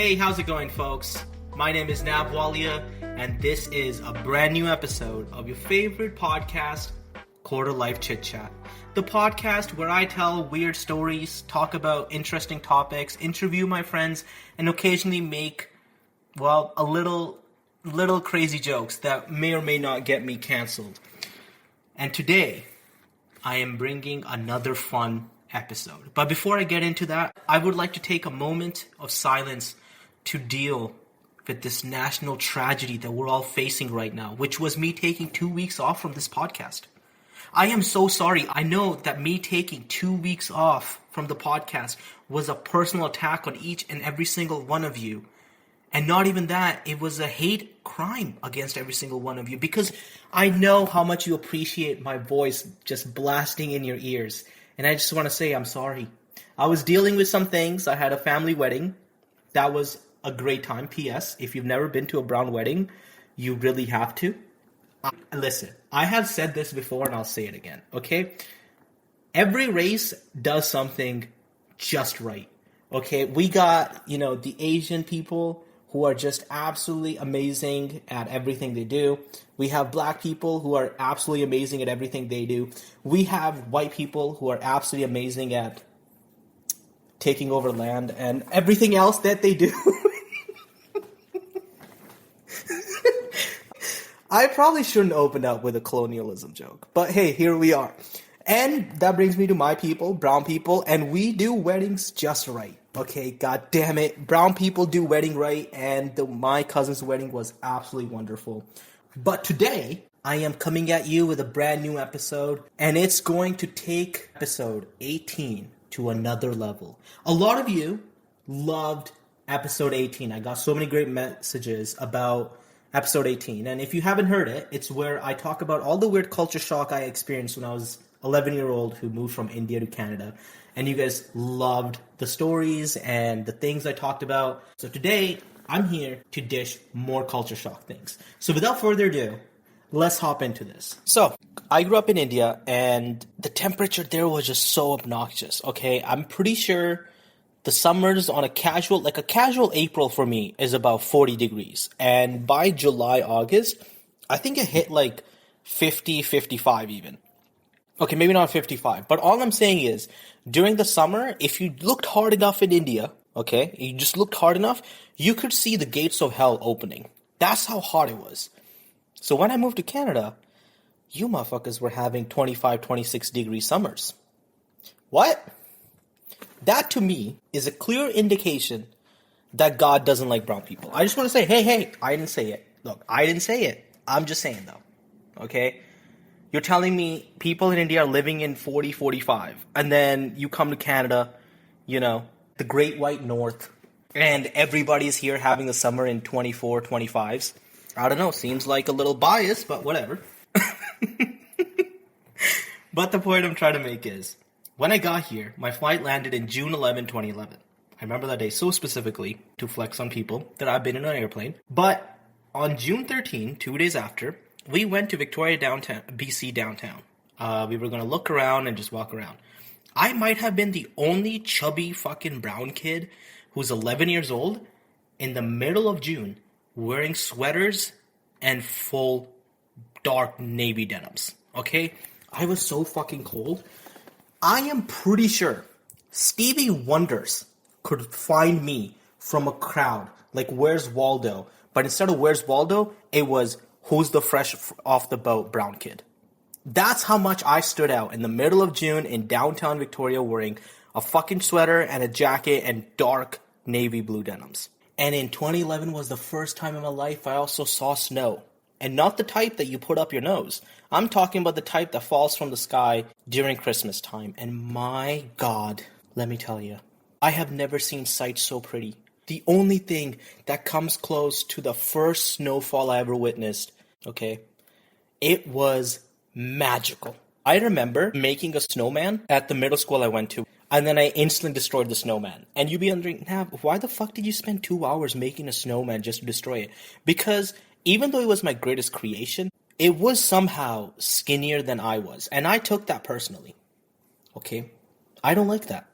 Hey, how's it going, folks? My name is Nav Walia, and this is a brand new episode of your favorite podcast, Quarter Life Chit Chat. The podcast where I tell weird stories, talk about interesting topics, interview my friends, and occasionally make, a little crazy jokes that may or may not get me canceled. And today, I am bringing another fun episode. But before I get into that, I would like to take a moment of silence to deal with this national tragedy that we're all facing right now, which was me taking 2 weeks off from this podcast. I am so sorry. I know that me taking 2 weeks off from the podcast was a personal attack on each and every single one of you. And not even that, it was a hate crime against every single one of you, because I know how much you appreciate my voice just blasting in your ears. And I just want to say I'm sorry. I was dealing with some things. I had a family wedding. That was a great time. P.S. If you've never been to a brown wedding, you really have to. Listen, I have said this before and I'll say it again, okay? Every race does something just right, okay? We got, the Asian people who are just absolutely amazing at everything they do. We have black people who are absolutely amazing at everything they do. We have white people who are absolutely amazing at taking over land and everything else that they do. I probably shouldn't open up with a colonialism joke, but hey, here we are. And that brings me to my people, brown people, and we do weddings just right. Okay, god damn it. Brown people do wedding right, and my cousin's wedding was absolutely wonderful. But today, I am coming at you with a brand new episode, and it's going to take episode 18 to another level. A lot of you loved episode 18. I got so many great messages about episode 18, and if you haven't heard it, it's where I talk about all the weird culture shock I experienced when I was 11-year-old who moved from India to Canada, and you guys loved the stories and the things I talked about. So today, I'm here to dish more culture shock things. So without further ado, let's hop into this. So, I grew up in India, and the temperature there was just so obnoxious, okay? I'm pretty sure the summers on a casual April for me is about 40 degrees. And by July, August, I think it hit like 50, 55 even. Okay, maybe not 55. But all I'm saying is, during the summer, if you looked hard enough in India, okay, you just looked hard enough, you could see the gates of hell opening. That's how hot it was. So when I moved to Canada, you motherfuckers were having 25, 26 degree summers. What? That to me is a clear indication that God doesn't like brown people. I just want to say, hey, I didn't say it. Look, I didn't say it. I'm just saying though. Okay? You're telling me people in India are living in 40, 45, and then you come to Canada, the Great White North, and everybody's here having the summer in 24, 25s. I don't know, seems like a little biased, but whatever. But the point I'm trying to make is, when I got here, my flight landed in June 11, 2011. I remember that day so specifically to flex on people that I've been in an airplane. But on June 13, 2 days after, we went to Victoria downtown, BC downtown. We were going to look around and just walk around. I might have been the only chubby fucking brown kid who's 11 years old in the middle of June wearing sweaters and full dark navy denims. Okay? I was so fucking cold. I am pretty sure Stevie Wonders could find me from a crowd like Where's Waldo, but instead of Where's Waldo, it was Who's the fresh off the boat brown kid. That's how much I stood out in the middle of June in downtown Victoria wearing a fucking sweater and a jacket and dark navy blue denims. And in 2011 was the first time in my life I also saw snow. And not the type that you put up your nose. I'm talking about the type that falls from the sky during Christmas time. And my God, let me tell you, I have never seen sights so pretty. The only thing that comes close to the first snowfall I ever witnessed, okay, it was magical. I remember making a snowman at the middle school I went to, and then I instantly destroyed the snowman. And you'd be wondering, Nav, why the fuck did you spend 2 hours making a snowman just to destroy it? Because even though it was my greatest creation, it was somehow skinnier than I was. And I took that personally. Okay? I don't like that.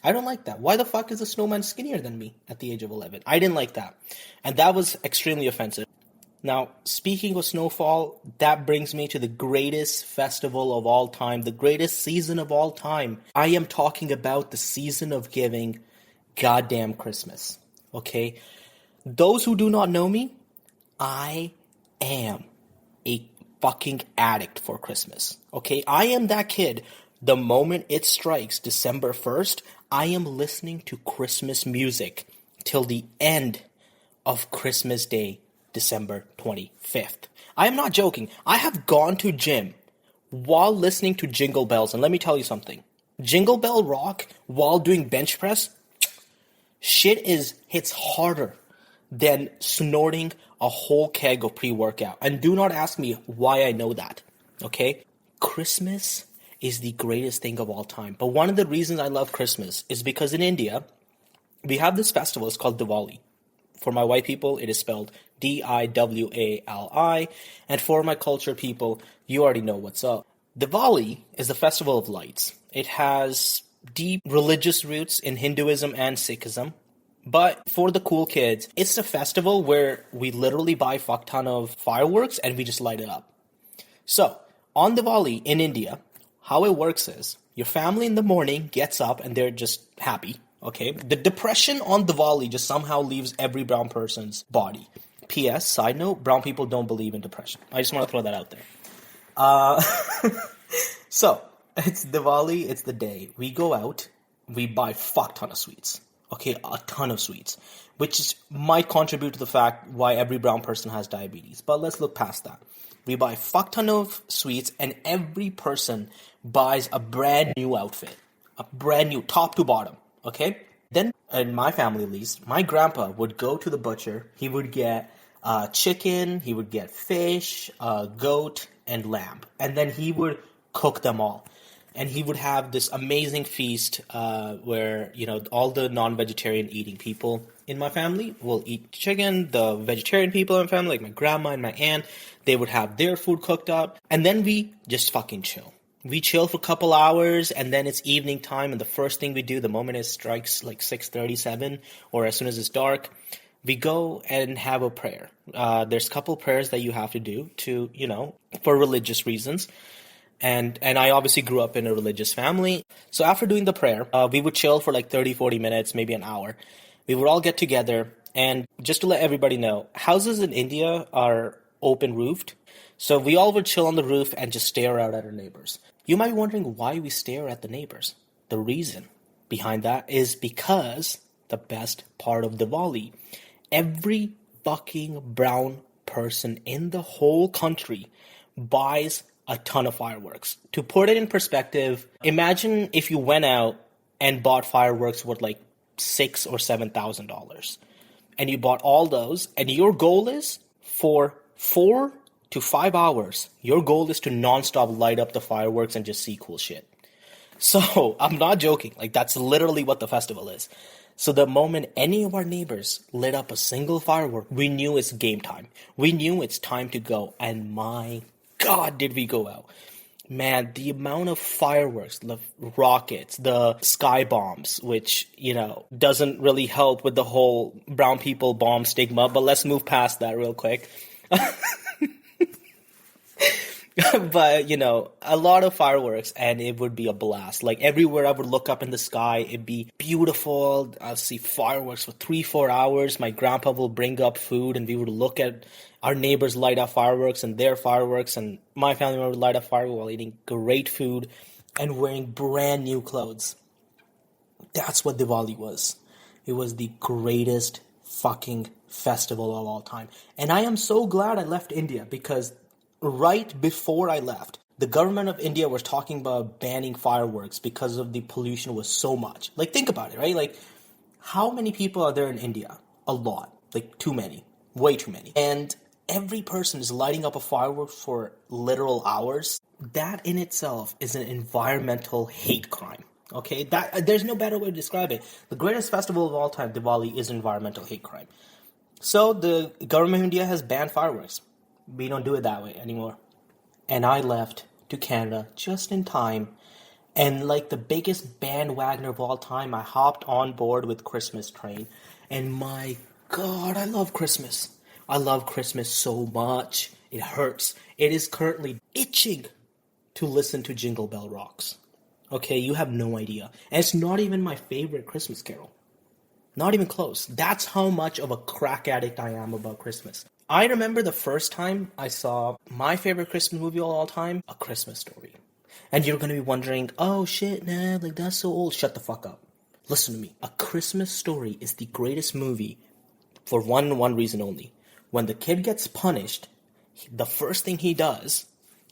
I don't like that. Why the fuck is a snowman skinnier than me at the age of 11? I didn't like that. And that was extremely offensive. Now, speaking of snowfall, that brings me to the greatest festival of all time, the greatest season of all time. I am talking about the season of giving, goddamn Christmas. Okay? Those who do not know me, I am a fucking addict for Christmas. Okay? I am that kid. The moment it strikes December 1st, I am listening to Christmas music till the end of Christmas Day, December 25th. I am not joking. I have gone to gym while listening to Jingle Bells, and let me tell you something. Jingle Bell Rock while doing bench press, hits harder than snorting a whole keg of pre-workout. And do not ask me why I know that, okay? Christmas is the greatest thing of all time. But one of the reasons I love Christmas is because in India, we have this festival. It's called Diwali. For my white people, it is spelled Diwali. And for my culture people, you already know what's up. Diwali is the festival of lights. It has deep religious roots in Hinduism and Sikhism. But for the cool kids, it's a festival where we literally buy a fuck ton of fireworks and we just light it up. So, on Diwali in India, how it works is your family in the morning gets up and they're just happy. Okay, the depression on Diwali just somehow leaves every brown person's body. P.S. Side note: brown people don't believe in depression. I just want to throw that out there. So it's Diwali. It's the day we go out. We buy fuck ton of sweets. Okay, a ton of sweets, might contribute to the fact why every brown person has diabetes. But let's look past that. We buy fuck ton of sweets, and every person buys a brand new outfit, a brand new top to bottom. Okay? Then, in my family at least, my grandpa would go to the butcher. He would get chicken, he would get fish, goat, and lamb. And then he would cook them all. And he would have this amazing feast where, all the non-vegetarian eating people in my family will eat chicken. The vegetarian people in my family, like my grandma and my aunt, they would have their food cooked up. And then we just fucking chill. We chill for a couple hours, and then it's evening time, and the first thing we do, the moment it strikes like 6:37, or as soon as it's dark, we go and have a prayer. There's a couple prayers that you have to do for religious reasons. And I obviously grew up in a religious family. So after doing the prayer, we would chill for like 30, 40 minutes, maybe an hour. We would all get together, and just to let everybody know, houses in India are open roofed. So we all would chill on the roof and just stare out at our neighbors. You might be wondering why we stare at the neighbors. The reason behind that is because the best part of Diwali, every fucking brown person in the whole country buys a ton of fireworks. To put it in perspective, imagine if you went out and bought fireworks worth like $6,000 or $7,000, and you bought all those, and your goal is for 4 to 5 hours, your goal is to nonstop light up the fireworks and just see cool shit. So, I'm not joking. Like, that's literally what the festival is. So the moment any of our neighbors lit up a single firework, we knew it's game time. We knew it's time to go. And my God, did we go out. Man, the amount of fireworks, the rockets, the sky bombs, which, doesn't really help with the whole brown people bomb stigma. But let's move past that real quick. But, a lot of fireworks, and it would be a blast. Like, everywhere I would look up in the sky, it'd be beautiful. I'll see fireworks for 3-4 hours. My grandpa will bring up food, and we would look at our neighbors light up fireworks and their fireworks, and my family member would light up fireworks while eating great food and wearing brand new clothes. That's what Diwali was. It was the greatest fucking festival of all time. And I am so glad I left India, because right before I left, the government of India was talking about banning fireworks because of the pollution was so much. Like, think about it, right? Like, how many people are there in India? A lot. Like, too many. Way too many. And every person is lighting up a firework for literal hours. That in itself is an environmental hate crime. Okay? There's no better way to describe it. The greatest festival of all time, Diwali, is environmental hate crime. So the government of India has banned fireworks. We don't do it that way anymore. And I left to Canada just in time And like the biggest bandwagoner of all time, I hopped on board with Christmas Train. And my God, I love Christmas. I love Christmas so much. It hurts. It is currently itching to listen to Jingle Bell Rocks. Okay, you have no idea. And it's not even my favorite Christmas carol. Not even close. That's how much of a crack addict I am about Christmas. I remember the first time I saw my favorite Christmas movie of all time, A Christmas Story. And you're going to be wondering, oh shit, nah, like that's so old. Shut the fuck up. Listen to me. A Christmas Story is the greatest movie for one reason only. When the kid gets punished, the first thing he does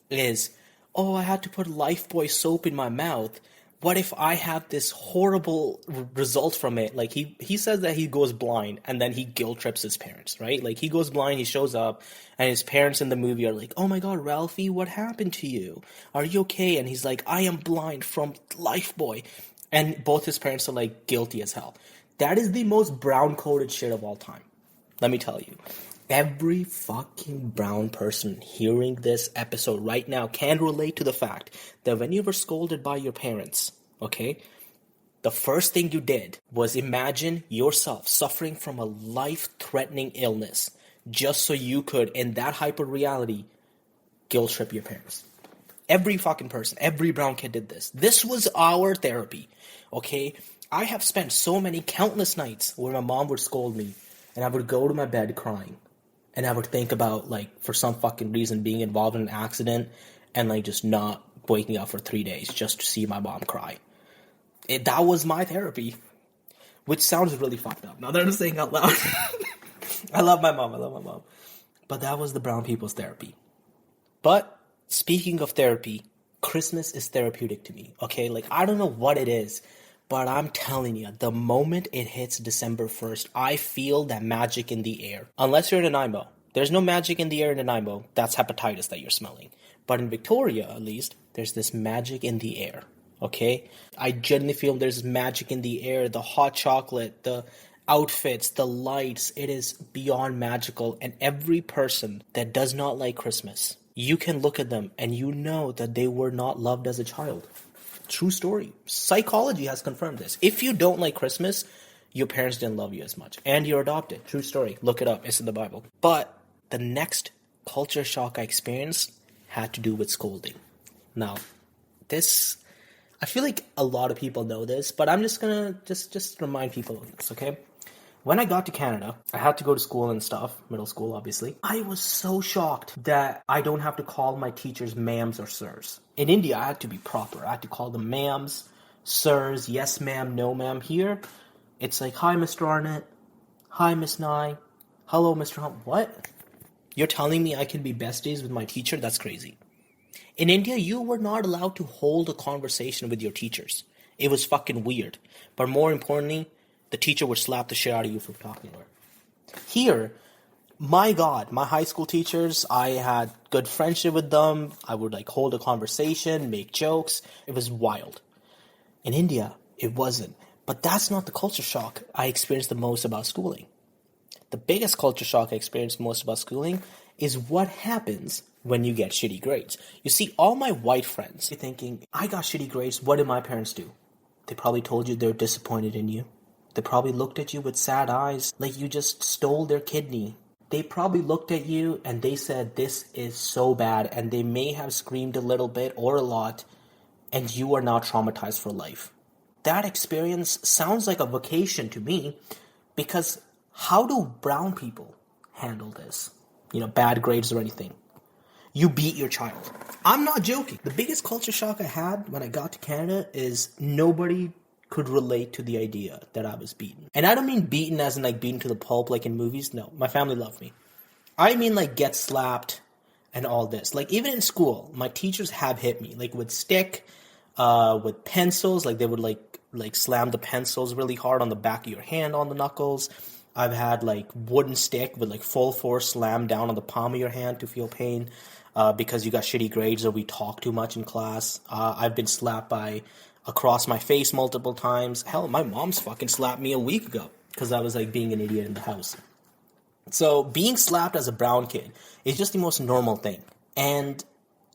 is, oh, I had to put Lifebuoy soap in my mouth. What if I have this horrible result from it? Like he says that he goes blind and then he guilt trips his parents, right? Like he goes blind, he shows up, and his parents in the movie are like, oh my God, Ralphie, what happened to you? Are you okay? And he's like, I am blind from Lifebuoy. And both his parents are like guilty as hell. That is the most brown-coded shit of all time. Let me tell you. Every fucking brown person hearing this episode right now can relate to the fact that when you were scolded by your parents, okay, the first thing you did was imagine yourself suffering from a life-threatening illness just so you could, in that hyper-reality, guilt trip your parents. Every fucking person, every brown kid did this. This was our therapy, okay? I have spent so many countless nights where my mom would scold me and I would go to my bed crying. And I would think about, like, for some fucking reason, being involved in an accident and, like, just not waking up for 3 days just to see my mom cry. That was my therapy. Which sounds really fucked up. Now that I'm saying out loud. I love my mom. But that was the brown people's therapy. But, speaking of therapy, Christmas is therapeutic to me, okay? Like, I don't know what it is. But I'm telling you, the moment it hits December 1st, I feel that magic in the air. Unless you're in Nanaimo. There's no magic in the air in Nanaimo. That's hepatitis that you're smelling. But in Victoria, at least, there's this magic in the air. Okay? I genuinely feel there's magic in the air. The hot chocolate, the outfits, the lights. It is beyond magical. And every person that does not like Christmas, you can look at them and you know that they were not loved as a child. True story. Psychology has confirmed this. If you don't like Christmas, your parents didn't love you as much. And you're adopted. True story. Look it up. It's in the Bible. But the next culture shock I experienced had to do with scolding. Now, this, I feel like a lot of people know this, but I'm just gonna just remind people of this, okay? When I got to Canada, I had to go to school and stuff, middle school obviously. I was so shocked that I don't have to call my teachers ma'ams or sirs. In India, I had to be proper. I had to call them ma'ams, sirs, yes ma'am, no ma'am. Here, it's like, hi Mr. Arnett, hi Miss Nye, hello Mr. Hunt. What? You're telling me I can be besties with my teacher? That's crazy. In India, you were not allowed to hold a conversation with your teachers. It was fucking weird. But more importantly, the teacher would slap the shit out of you for talking to her. Here, my God, my high school teachers, I had good friendship with them. I would like hold a conversation, make jokes. It was wild. In India, it wasn't. But that's not the culture shock I experienced the most about schooling. The biggest culture shock I experienced most about schooling is what happens when you get shitty grades. You see, all my white friends are thinking, I got shitty grades, what did my parents do? They probably told you they're disappointed in you. They probably looked at you with sad eyes like you just stole their kidney. They probably looked at you and they said, this is so bad, and they may have screamed a little bit or a lot, and you are now traumatized for life. That experience sounds like a vacation to me, because how do brown people handle this? You know, bad grades or anything. You beat your child. I'm not joking. The biggest culture shock I had when I got to Canada is nobody could relate to the idea that I was beaten. And I don't mean beaten as in like beaten to the pulp like in movies. No, my family loved me. I mean like get slapped and all this. Like even in school, my teachers have hit me. Like with stick, with pencils. Like they would like slam the pencils really hard on the back of your hand on the knuckles. I've had like wooden stick with like full force slam down on the palm of your hand to feel pain because you got shitty grades or we talk too much in class. I've been slapped across my face multiple times. Hell, my mom's fucking slapped me a week ago because I was like being an idiot in the house. So being slapped as a brown kid is just the most normal thing. And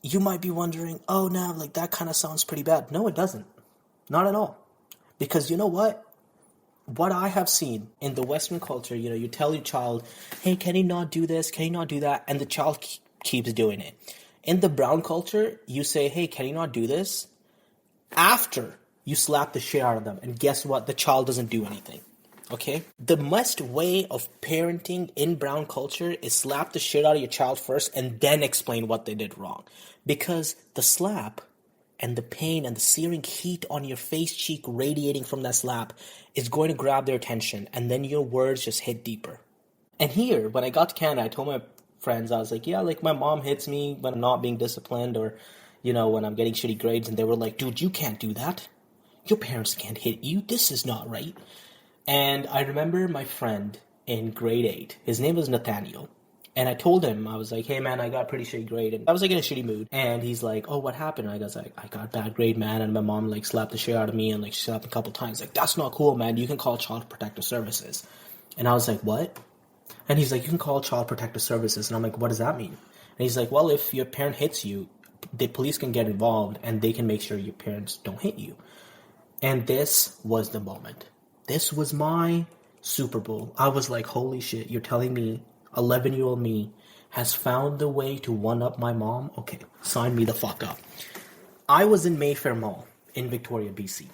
you might be wondering, oh, no, like that kind of sounds pretty bad. No, it doesn't. Not at all. Because you know what? What I have seen in the Western culture, you tell your child, hey, can you not do this? Can you not do that? And the child keeps doing it. In the brown culture, you say, hey, can you not do this? After you slap the shit out of them. And guess what? The child doesn't do anything. Okay? The best way of parenting in brown culture is slap the shit out of your child first and then explain what they did wrong. Because the slap and the pain and the searing heat on your face cheek radiating from that slap is going to grab their attention, and then your words just hit deeper. And here, when I got to Canada, I told my friends, I was like, yeah, like my mom hits me when I'm not being disciplined, or, when I'm getting shitty grades, and they were like, dude, you can't do that. Your parents can't hit you. This is not right. And I remember my friend in grade 8, his name was Nathaniel. And I told him, I was like, hey, man, I got a pretty shitty grade. And I was, like, in a shitty mood. And he's like, oh, what happened? And I was like, I got a bad grade, man. And my mom, like, slapped the shit out of me and, like, she slapped me a couple times. Like, that's not cool, man. You can call Child Protective Services. And I was like, what? And he's like, you can call Child Protective Services. And I'm like, what does that mean? And he's like, well, if your parent hits you, the police can get involved and they can make sure your parents don't hit you. And this was the moment. This was my Super Bowl. I was like, holy shit, you're telling me 11-year-old me has found the way to one-up my mom? Okay, sign me the fuck up. I was in Mayfair Mall in Victoria, BC.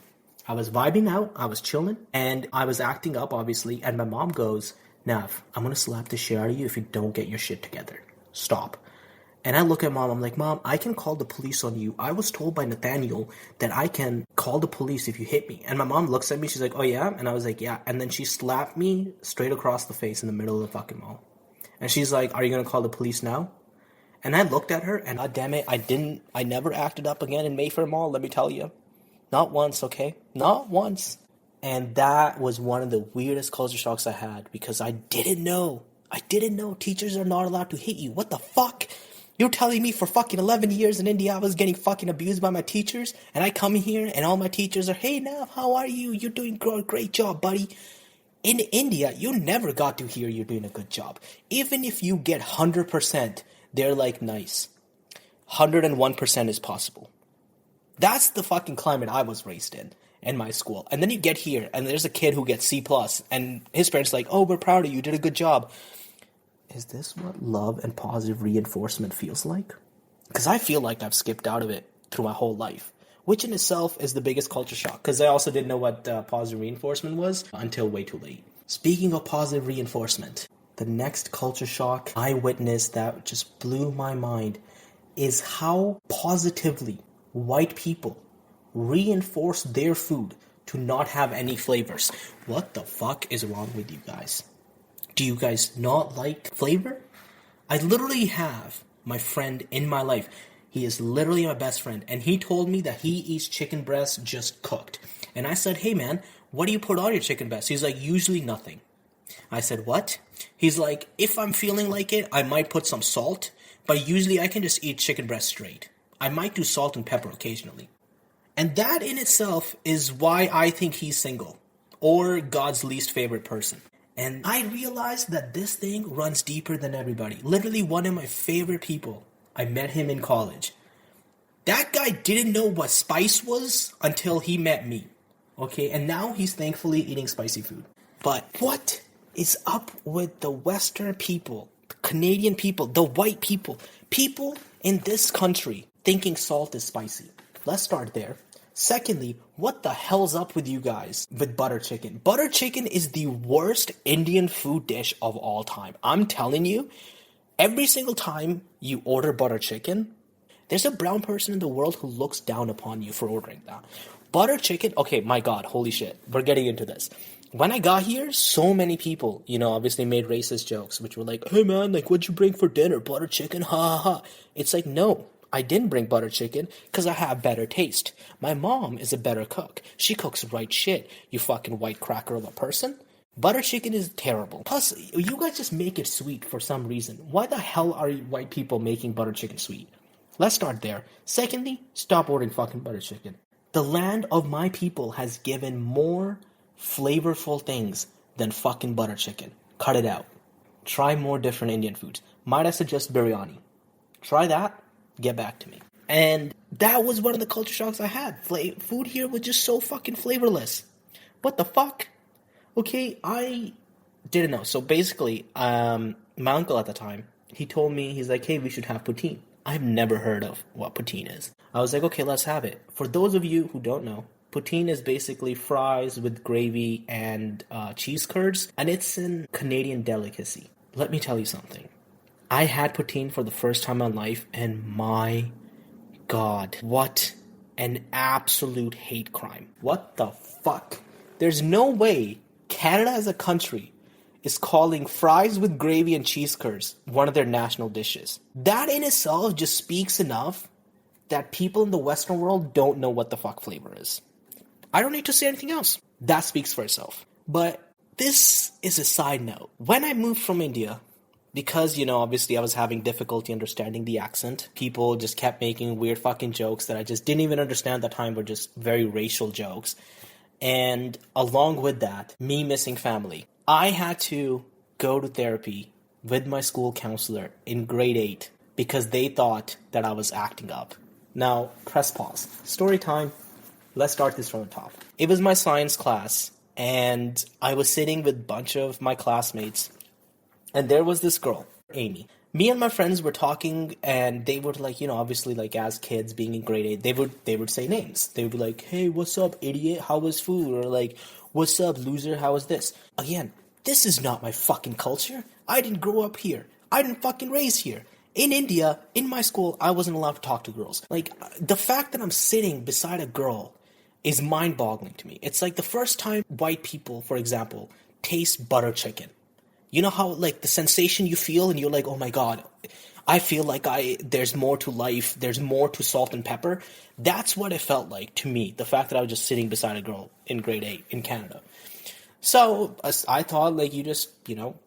I was vibing out, I was chilling, and I was acting up, obviously, and my mom goes, Nav, I'm gonna slap the shit out of you if you don't get your shit together. Stop. And I look at mom, I'm like, Mom, I can call the police on you. I was told by Nathaniel that I can call the police if you hit me. And my mom looks at me, she's like, oh yeah? And I was like, yeah. And then she slapped me straight across the face in the middle of the fucking mall. And she's like, are you gonna call the police now? And I looked at her, and god damn it, I never acted up again in Mayfair Mall, let me tell you. Not once, okay? Not once. And that was one of the weirdest culture shocks I had, because I didn't know teachers are not allowed to hit you. What the fuck? You're telling me for fucking 11 years in India I was getting fucking abused by my teachers, and I come here and all my teachers are, hey Nav, how are you? You're doing a great job, buddy. In India, you never got to hear you're doing a good job. Even if you get 100%, they're like, nice. 101% is possible. That's the fucking climate I was raised in my school. And then you get here, and there's a kid who gets C+, and his parents are like, oh, we're proud of you, you did a good job. Is this what love and positive reinforcement feels like? Because I feel like I've skipped out of it through my whole life, which in itself is the biggest culture shock, because I also didn't know what positive reinforcement was until way too late. Speaking of positive reinforcement, the next culture shock I witnessed that just blew my mind is how positively white people reinforce their food to not have any flavors. What the fuck is wrong with you guys? Do you guys not like flavor? I literally have my friend in my life. He is literally my best friend. And he told me that he eats chicken breast just cooked. And I said, hey man, what do you put on your chicken breast? He's like, usually nothing. I said, what? He's like, if I'm feeling like it, I might put some salt. But usually I can just eat chicken breast straight. I might do salt and pepper occasionally. And that in itself is why I think he's single. Or God's least favorite person. And I realized that this thing runs deeper than everybody. Literally one of my favorite people. I met him in college. That guy didn't know what spice was until he met me. Okay, and now he's thankfully eating spicy food. But what is up with the Western people, the Canadian people, the white people, people in this country thinking salt is spicy? Let's start there. Secondly, what the hell's up with you guys with butter chicken? Butter chicken is the worst Indian food dish of all time. I'm telling you, every single time you order butter chicken, there's a brown person in the world who looks down upon you for ordering that. Butter chicken, okay, my God, holy shit, we're getting into this. When I got here, so many people, obviously made racist jokes, which were like, hey man, like what'd you bring for dinner? Butter chicken, ha ha ha. It's like, no. I didn't bring butter chicken because I have better taste. My mom is a better cook. She cooks right shit, you fucking white cracker of a person. Butter chicken is terrible. Plus, you guys just make it sweet for some reason. Why the hell are white people making butter chicken sweet? Let's start there. Secondly, stop ordering fucking butter chicken. The land of my people has given more flavorful things than fucking butter chicken. Cut it out. Try more different Indian foods. Might I suggest biryani? Try that. Get back to me. And that was one of the culture shocks I had. Food here was just so fucking flavorless. What the fuck? Okay, I didn't know. So basically, my uncle at the time, he told me, he's like, hey, we should have poutine. I've never heard of what poutine is. I was like, okay, let's have it. For those of you who don't know, poutine is basically fries with gravy and cheese curds, and it's a Canadian delicacy. Let me tell you something. I had poutine for the first time in my life, and my God, what an absolute hate crime. What the fuck? There's no way Canada as a country is calling fries with gravy and cheese curds one of their national dishes. That in itself just speaks enough that people in the Western world don't know what the fuck flavor is. I don't need to say anything else. That speaks for itself. But this is a side note. When I moved from India, because, obviously I was having difficulty understanding the accent, people just kept making weird fucking jokes that I just didn't even understand at the time, were just very racial jokes. And along with that, me missing family. I had to go to therapy with my school counselor in grade 8 because they thought that I was acting up. Now, press pause. Story time. Let's start this from the top. It was my science class, and I was sitting with a bunch of my classmates, and there was this girl, Amy. Me and my friends were talking, and they would obviously as kids being in grade 8, they would say names. They would be like, hey, what's up, idiot? How was food? Or what's up, loser? How was this? Again, this is not my fucking culture. I didn't grow up here. I didn't fucking raise here. In India, in my school, I wasn't allowed to talk to girls. The fact that I'm sitting beside a girl is mind-boggling to me. It's the first time white people, for example, taste butter chicken. You know how, the sensation you feel and you're like, oh my God, I feel there's more to life, there's more to salt and pepper. That's what it felt like to me, the fact that I was just sitting beside a girl in grade 8 in Canada. So I thought, you just,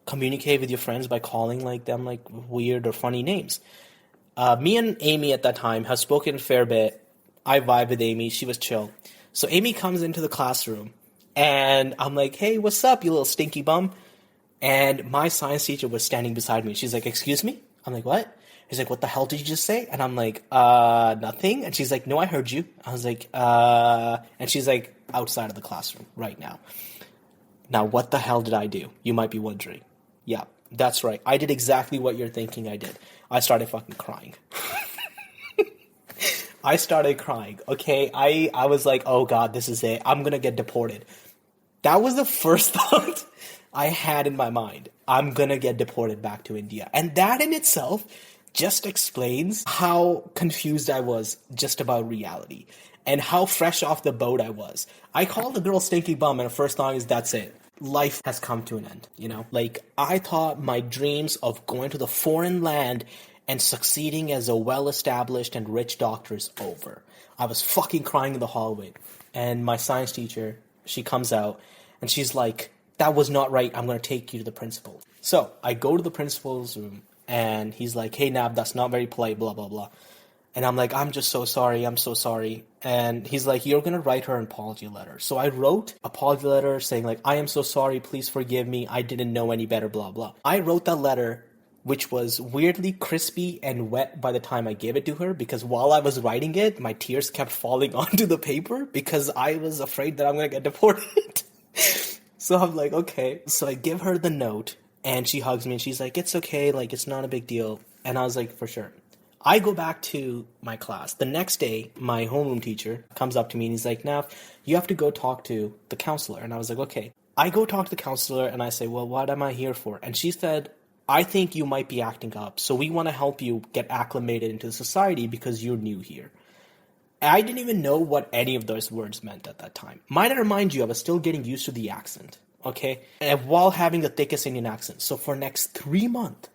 communicate with your friends by calling, them, weird or funny names. Me and Amy at that time have spoken a fair bit. I vibe with Amy. She was chill. So Amy comes into the classroom, and I'm like, hey, what's up, you little stinky bum? And my science teacher was standing beside me. She's like, excuse me? I'm like, what? He's like, what the hell did you just say? And I'm like, nothing. And she's like, no, I heard you. I was like, and she's like, outside of the classroom right now. Now, what the hell did I do? You might be wondering. Yeah, that's right. I did exactly what you're thinking I did. I started fucking crying. I started crying, okay? I was like, oh God, this is it. I'm going to get deported. That was the first thought I had in my mind. I'm going to get deported back to India. And that in itself just explains how confused I was just about reality and how fresh off the boat I was. I called the girl stinky bum, and the first thought is, that's it. Life has come to an end, I thought my dreams of going to the foreign land and succeeding as a well-established and rich doctor is over. I was fucking crying in the hallway. And my science teacher, she comes out, and she's like, that was not right. I'm going to take you to the principal. So I go to the principal's room, and he's like, hey, Nab, that's not very polite, blah, blah, blah. And I'm like, I'm just so sorry. I'm so sorry. And he's like, you're going to write her an apology letter. So I wrote an apology letter saying I am so sorry. Please forgive me. I didn't know any better, blah, blah. I wrote that letter, which was weirdly crispy and wet by the time I gave it to her, because while I was writing it, my tears kept falling onto the paper because I was afraid that I'm going to get deported. So I'm like, okay. So I give her the note, and she hugs me, and she's like, it's okay. It's not a big deal. And I was like, for sure. I go back to my class. The next day, my homeroom teacher comes up to me, and he's like, Nav, you have to go talk to the counselor. And I was like, okay. I go talk to the counselor, and I say, well, what am I here for? And she said, I think you might be acting up, so we want to help you get acclimated into society because you're new here. I didn't even know what any of those words meant at that time. Might I remind you, I was still getting used to the accent, okay? And while having the thickest Indian accent. So for next 3 months,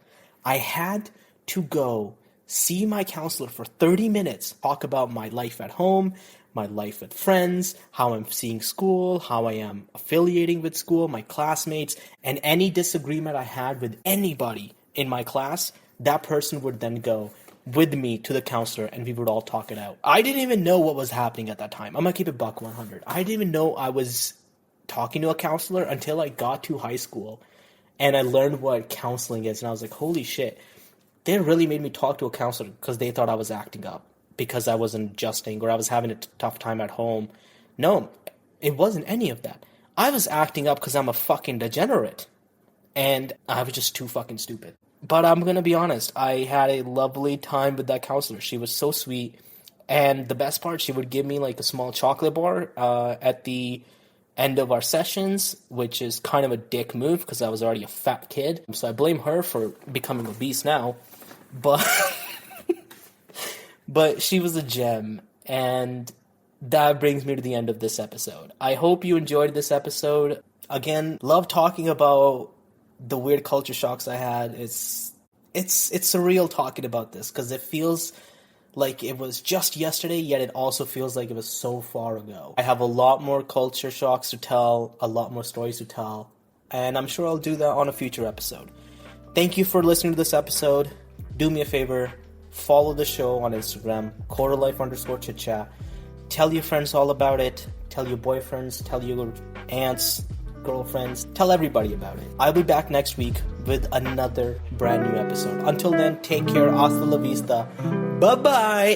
I had to go see my counselor for 30 minutes, talk about my life at home, my life with friends, how I'm seeing school, how I am affiliating with school, my classmates, and any disagreement I had with anybody in my class, that person would then go with me to the counselor and we would all talk it out. I didn't even know what was happening at that time. I'm gonna keep it buck 100. I didn't even know I was talking to a counselor until I got to high school and I learned what counseling is, and I was like, holy shit, they really made me talk to a counselor because they thought I was acting up. because I wasn't adjusting or I was having a tough time at home. No, it wasn't any of that. I was acting up because I'm a fucking degenerate. And I was just too fucking stupid. But I'm gonna be honest, I had a lovely time with that counselor. She was so sweet. And the best part, she would give me like a small chocolate bar at the end of our sessions, which is kind of a dick move because I was already a fat kid. So I blame her for becoming obese now. But but she was a gem, and that brings me to the end of this episode. I hope you enjoyed this episode. Again, love talking about the weird culture shocks I had. It's surreal talking about this because it feels like it was just yesterday, yet it also feels like it was so far ago. I have a lot more culture shocks to tell, a lot more stories to tell, and I'm sure I'll do that on a future episode. Thank you for listening to this episode. Do me a favor, follow the show on Instagram, quarterlife_chitchat. Tell your friends all about it. Tell your boyfriends, tell your aunts, girlfriends, tell everybody about it. I'll be back next week with another brand new episode. Until then, take care. Hasta la vista. Bye-bye.